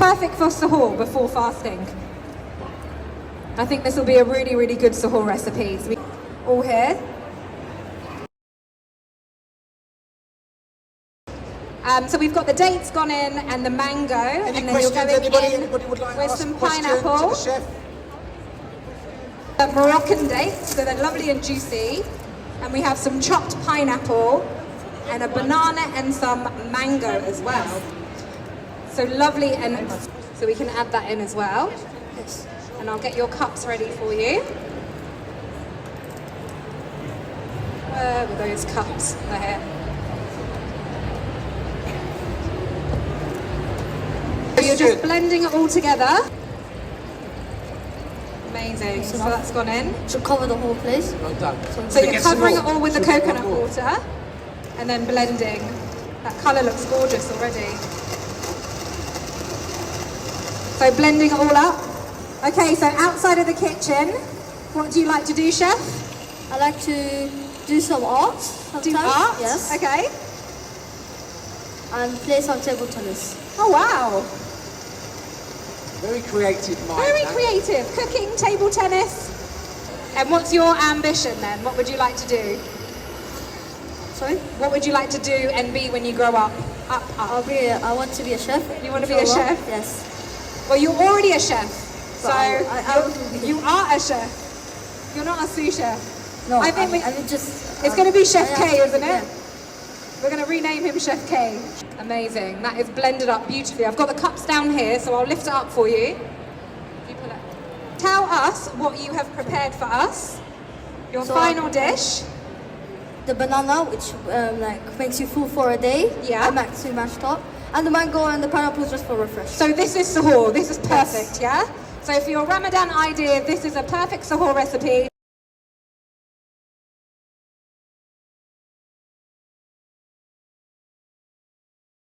Perfect for suhoor before fasting. I think this will be a really, really good suhoor recipe. So all here. So we've got the dates gone in and the mango, and then you're going Anybody would like to with ask some a question pineapple. to the chef? Moroccan dates, so they're lovely and juicy. And we have some chopped pineapple and a banana and some mango as well. So lovely, and so we can add that in as well. Yes. And I'll get your cups ready for you. Where were those cups? They're here. So you're just blending it all together. Amazing. So that's gone in. Should cover the whole place. Well done. So you're covering it all with the Should we get coconut some more? water and then blending. That colour looks gorgeous already. So blending it all up. Okay, so outside of the kitchen, what do you like to do, Chef? I like to do some art sometimes. Do art? Yes. Okay. And play some table tennis. Oh wow. Very creative mind. Very huh? creative. Cooking, table tennis. And what's your ambition then? What would you like to do? Sorry? What would you like to do and be when you grow up? Up. I want to be a chef. You want to be a Inshallah. chef? Yes. Well, you're already a chef. So I will be. you are a chef. You're not a sous chef. No, I think it's going to be Chef K, isn't it? Yeah. We're going to rename him Chef K. Amazing. That is blended up beautifully. I've got the cups down here, so I'll lift it up for you. You pull it. Tell us what you have prepared for us. Your So, final dish. The banana, which makes you full for a day. Yeah. And maxi mashed up. And the mango and the pineapple just for refresh. So this is suhoor. This is perfect, yeah? So for your Ramadan idea, this is a perfect suhoor recipe.